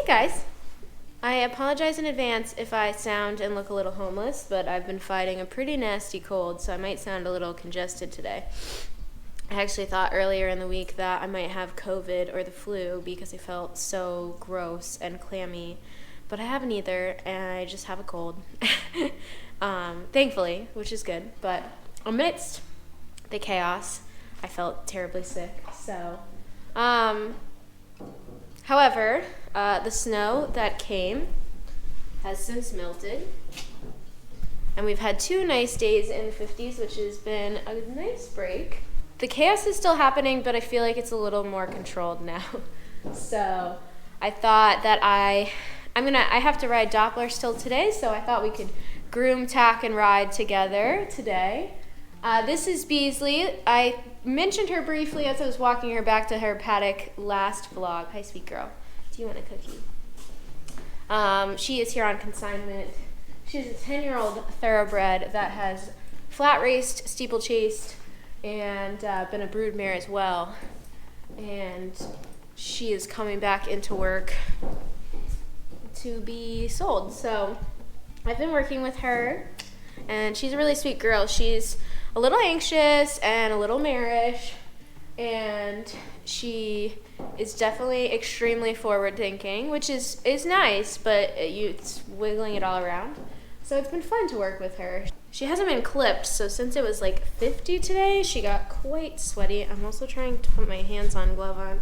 guys, I apologize in advance if I sound and look a little homeless, but I've been fighting a pretty nasty cold, so I might sound a little congested today. I actually thought earlier in the week that I might have COVID or the flu because I felt so gross and clammy, but I haven't either, and I just have a cold. Thankfully, which is good, but amidst the chaos, I felt terribly sick, so, however, the snow that came has since melted, and we've had 2 nice days in the 50s, which has been a nice break. The chaos is still happening, but I feel like it's a little more controlled now. So I thought that I have to ride Doppler still today, so I thought we could groom, tack, and ride together today. This is Beasley. I mentioned her briefly as I was walking her back to her paddock last vlog. Hi, sweet girl. Do you want a cookie? She is here on consignment. She's a 10-year-old thoroughbred that has flat raced, steeplechased, and been a brood mare as well. And she is coming back into work to be sold. So I've been working with her, and she's a really sweet girl. She's a little anxious and a little marish, and she is definitely extremely forward thinking, which is nice, but it's wiggling it all around. So it's been fun to work with her. She hasn't been clipped, so since it was like 50 today, she got quite sweaty. I'm also trying to put my hands-on glove on.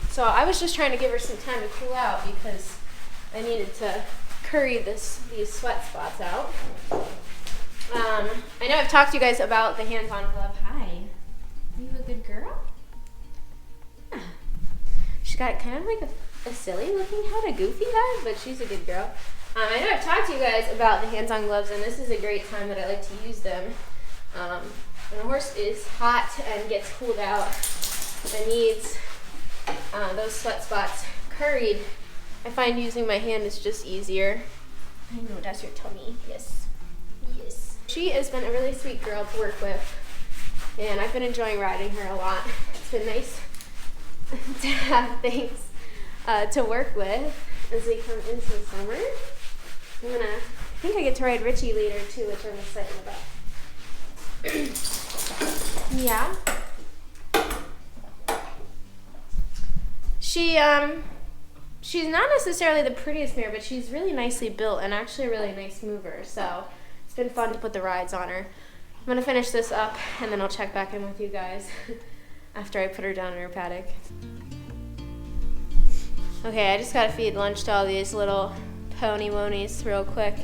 So I was just trying to give her some time to cool out because I needed to curry these sweat spots out. I know I've talked to you guys about the hands-on glove. Hi. Are you a good girl? Yeah. She's got kind of like a silly looking head, a goofy head, but she's a good girl. I know I've talked to you guys about the hands-on gloves, and this is a great time that I like to use them. When a horse is hot and gets cooled out and needs those sweat spots curried, I find using my hand is just easier. I know, that's your tummy. Yes. Yes. She has been a really sweet girl to work with, and I've been enjoying riding her a lot. It's been nice to have things to work with as we come into the summer. I think I get to ride Richie later too, which I'm excited about. Yeah. She's not necessarily the prettiest mare, but she's really nicely built and actually a really nice mover. So it's been fun to put the rides on her. I'm gonna finish this up and then I'll check back in with you guys after I put her down in her paddock. Okay, I just gotta feed lunch to all these little pony wonies real quick,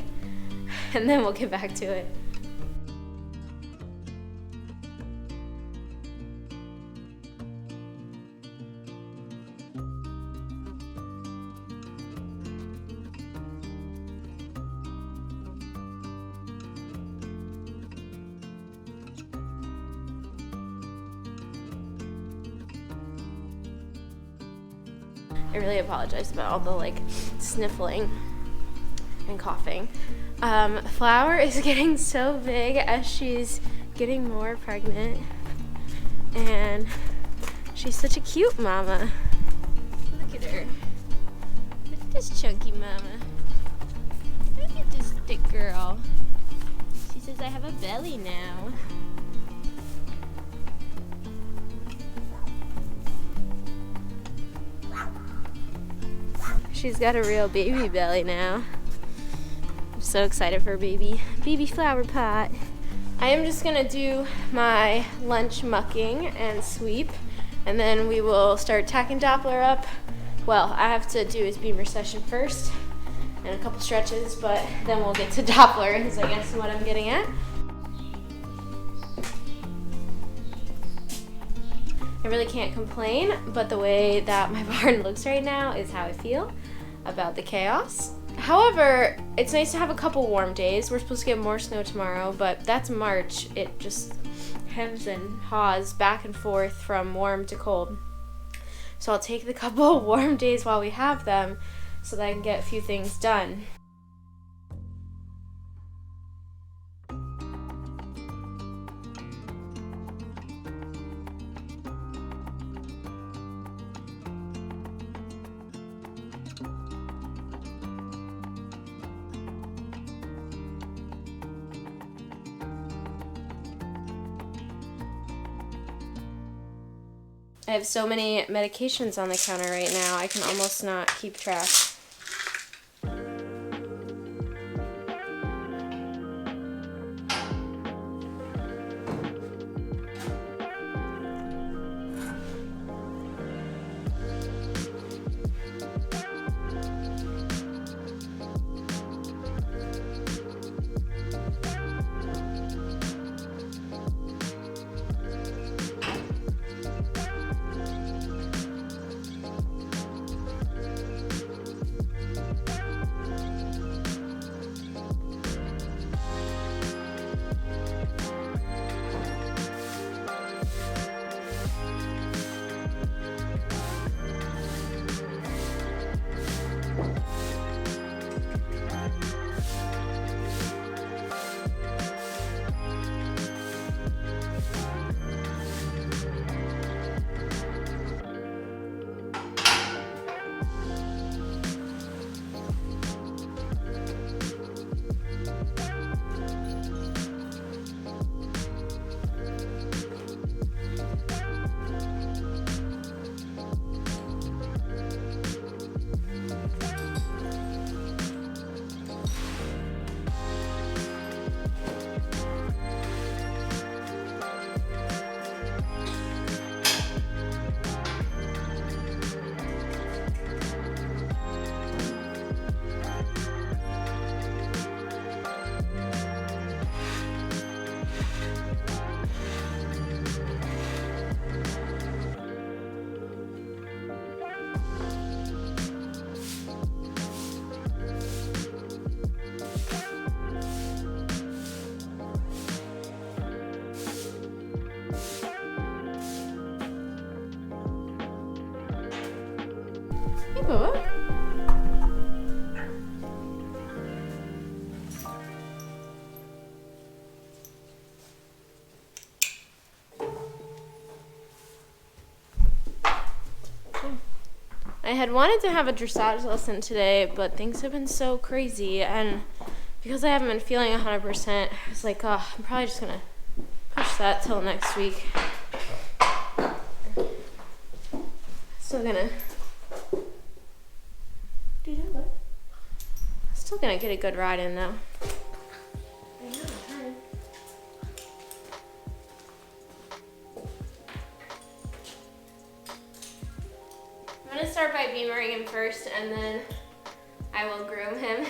and then we'll get back to it. I really apologize about all the sniffling and coughing. Flower is getting so big as she's getting more pregnant, and she's such a cute mama. Look at her. Look at this chunky mama. Look at this thick girl. She says I have a belly now. She's got a real baby belly now. I'm so excited for baby flower pot. I am just gonna do my lunch mucking and sweep, and then we will start tacking Doppler up. Well, I have to do his beam recession first and a couple stretches, but then we'll get to Doppler is I guess what I'm getting at. I really can't complain, but the way that my barn looks right now is how I feel about the chaos. However, it's nice to have a couple warm days. We're supposed to get more snow tomorrow, but that's March. It just hems and haws back and forth from warm to cold. So I'll take the couple warm days while we have them so that I can get a few things done. I have so many medications on the counter right now, I can almost not keep track. Hey, Bubba. I had wanted to have a dressage lesson today, but things have been so crazy, and because I haven't been feeling 100%, I was like, oh, I'm probably just gonna push that till next week. Still gonna get a good ride in though. I'm gonna start by beamering him first, and then I will groom him.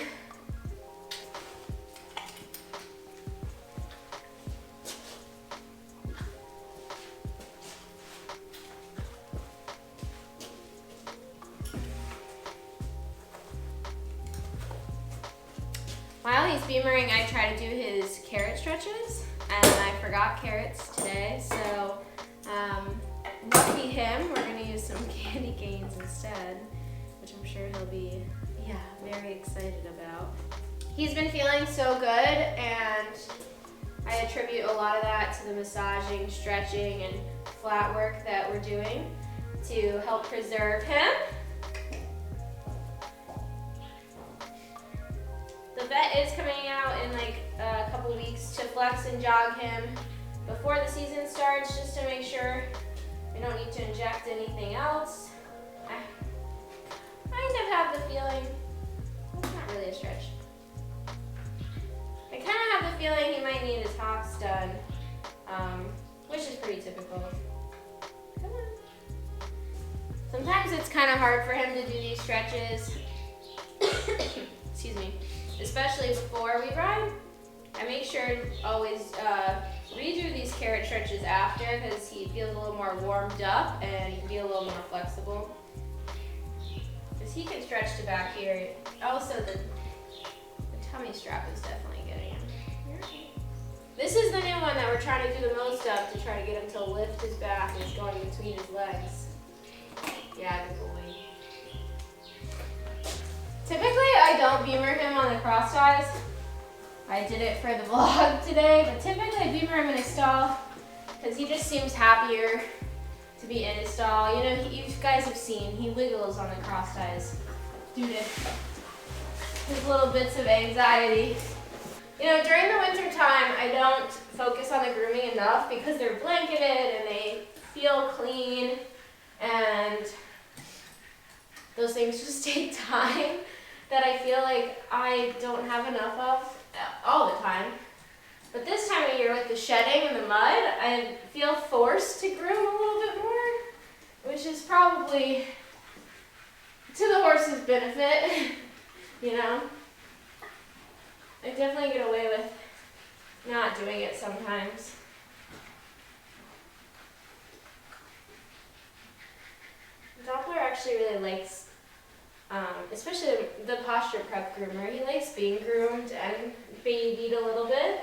While he's beamering, I try to do his carrot stretches, and I forgot carrots today, so lucky him, we're gonna use some candy canes instead, which I'm sure he'll be, very excited about. He's been feeling so good, and I attribute a lot of that to the massaging, stretching, and flat work that we're doing to help preserve him. The vet is coming out in like a couple weeks to flex and jog him before the season starts, just to make sure we don't need to inject anything else. I kind of have the feeling, it's not really a stretch. I kind of have the feeling he might need his hops done, which is pretty typical. Come on. Sometimes it's kind of hard for him to do these stretches, excuse me, especially before we ride. I make sure to always redo these carrot stretches after, because he feels a little more warmed up and he can be a little more flexible. Because he can stretch to back here. Also, the tummy strap is definitely getting him. This is the new one that we're trying to do the most of, to try to get him to lift his back, and it's going between his legs. Yeah, good boy. Typically, I don't beamer him on the cross ties. I did it for the vlog today, but typically I beamer him in his stall because he just seems happier to be in his stall. You know, you guys have seen, he wiggles on the cross ties due to his little bits of anxiety. You know, during the winter time, I don't focus on the grooming enough because they're blanketed and they feel clean. things just take time that I feel like I don't have enough of all the time. But this time of year with the shedding and the mud, I feel forced to groom a little bit more, which is probably to the horse's benefit, you know. I definitely get away with not doing it sometimes. Doppler actually really likes, especially the posture prep groomer, he likes being groomed and babied a little bit.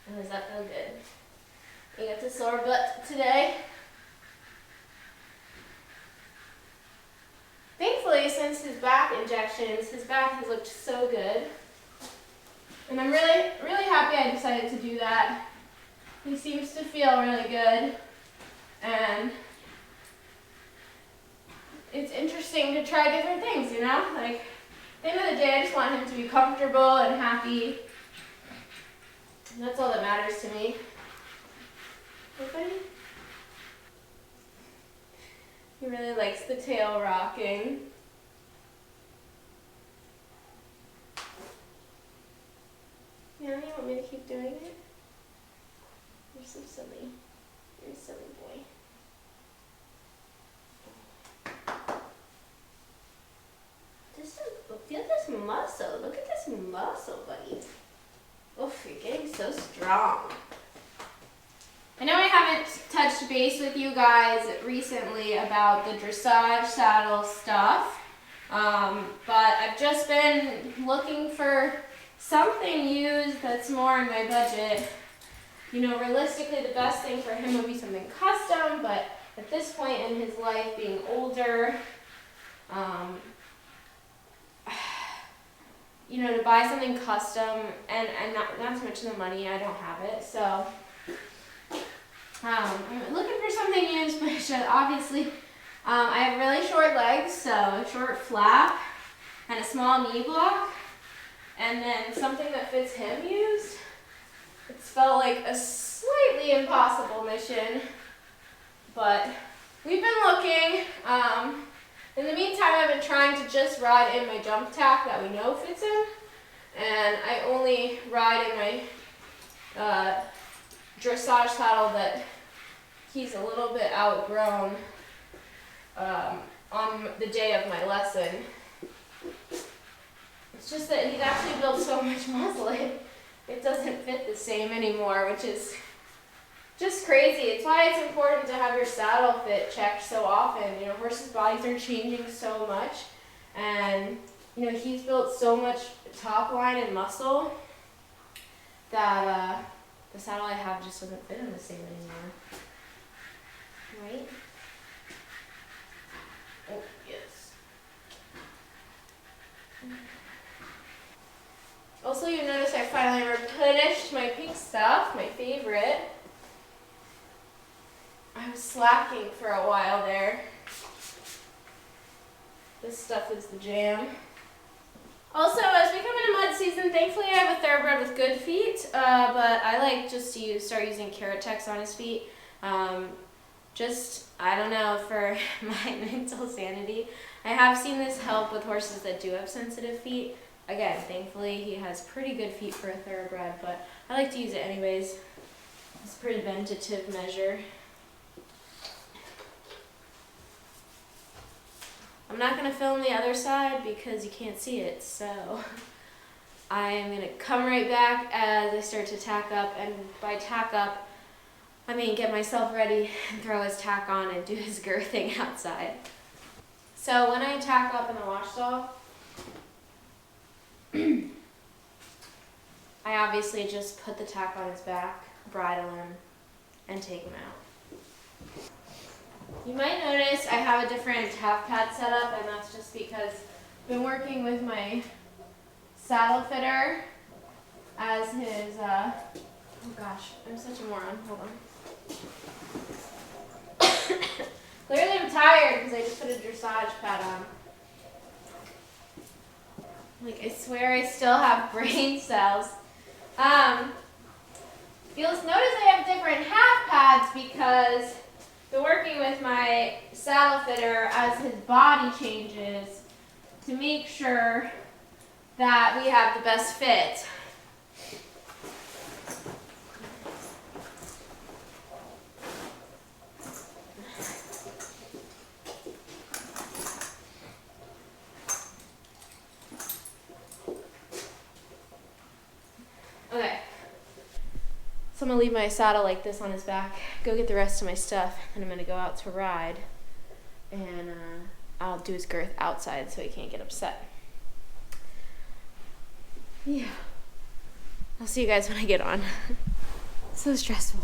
Oh, does that feel good? You got the sore butt today? Thankfully, since his back injections, his back has looked so good. And I'm really, really happy I decided to do that. He seems to feel really good. And it's interesting to try different things, you know? Like, at the end of the day, I just want him to be comfortable and happy. And that's all that matters to me. Everybody? He really likes the tail rocking. Yeah, you want me to keep doing it? You're so silly. You're a silly boy. Just feel this muscle. Look at this muscle, buddy. Oof, you're getting so strong. I know I haven't touched base with you guys recently about the dressage saddle stuff, but I've just been looking for something used that's more in my budget. You know, realistically, the best thing for him would be something custom, but at this point in his life, being older, you know, to buy something custom and not to mention the money, I don't have it. So I'm looking for something used, which obviously I have really short legs, so a short flap and a small knee block, and then something that fits him used. It's felt like a slightly impossible mission, but we've been looking. In the meantime, I've been trying to just ride in my jump tack that we know fits him, and I only ride in my dressage saddle that he's a little bit outgrown on the day of my lesson. It's just that he's actually built so much muscle, it doesn't fit the same anymore, which is just crazy. It's why it's important to have your saddle fit checked so often. You know, horses' bodies are changing so much, and you know, he's built so much top line and muscle that the saddle I have just doesn't fit him the same anymore. Right? Oh, yes. Also, you notice I finally replenished my pink stuff, my favorite. I was slacking for a while there. This stuff is the jam. Also, as we come into mud season, thankfully I have a thoroughbred with good feet, but I like just to start using Keratex on his feet. Just, I don't know, for my mental sanity. I have seen this help with horses that do have sensitive feet. Again, thankfully he has pretty good feet for a thoroughbred, but I like to use it anyways. It's a preventative measure. I'm not going to film the other side because you can't see it, so I'm going to come right back as I start to tack up, and by tack up, I mean get myself ready and throw his tack on and do his girthing outside. So when I tack up in the wash stall, I obviously just put the tack on his back, bridle him, and take him out. You might notice I have a different half pad setup, and that's just because I've been working with my saddle fitter as his, oh gosh, I'm such a moron, hold on. Clearly I'm tired because I just put a dressage pad on. Like, I swear I still have brain cells. You'll notice I have different half pads because I've been working working with my saddle fitter as his body changes to make sure that we have the best fit. Okay, so I'm gonna leave my saddle like this on his back, go get the rest of my stuff, and I'm gonna go out to ride, and I'll do his girth outside so he can't get upset. Yeah, I'll see you guys when I get on. So stressful.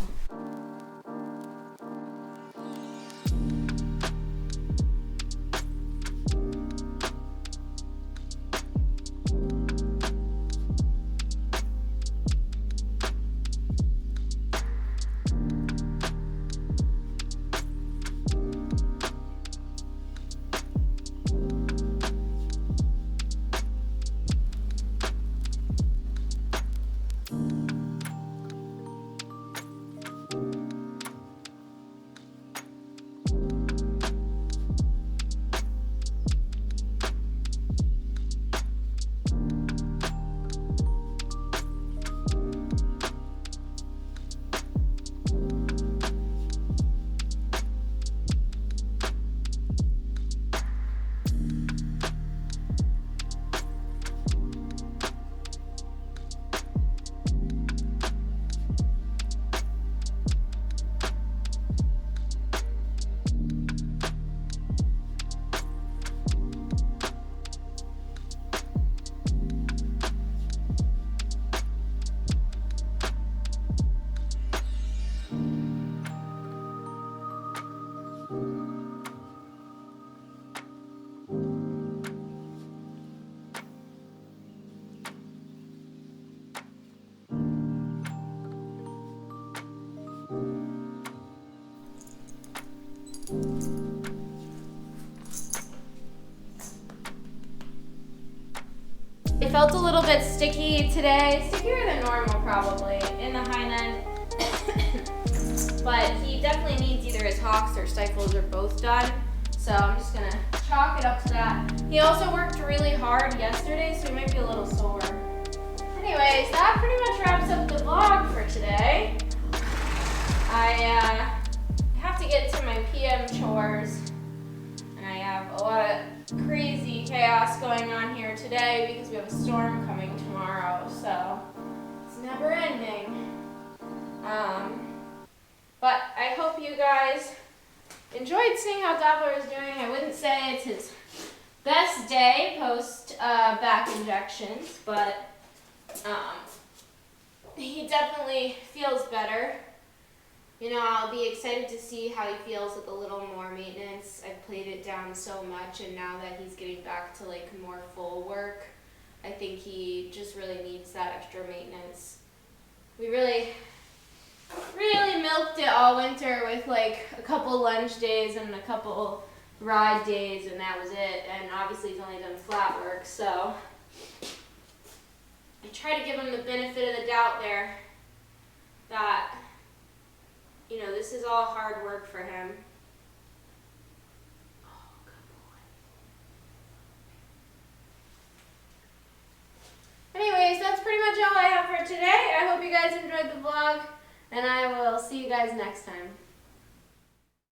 It felt a little bit sticky today, stickier than normal probably, in the hind end. But he definitely needs either his hocks or stifles or both done. So I'm just gonna chalk it up to that. He also worked really hard yesterday, so he might be a little sore. Anyways, that pretty much wraps up the vlog for today. I have to get to my PM chores, and I have a lot of crazy chaos going on here today because we have a storm coming tomorrow, so it's never ending. But I hope you guys enjoyed seeing how Doppler is doing. I wouldn't say it's his best day post back injections, but he definitely feels better. You know, I'll be excited to see how he feels with a little more maintenance. I've played it down so much, and now that he's getting back to like more full work, I think he just really needs that extra maintenance. We really milked it all winter with like a couple lunge days and a couple ride days, and that was it. And obviously he's only done flat work, so I try to give him the benefit of the doubt there that, you know, this is all hard work for him. Oh, good boy. Anyways, that's pretty much all I have for today. I hope you guys enjoyed the vlog, and I will see you guys next time.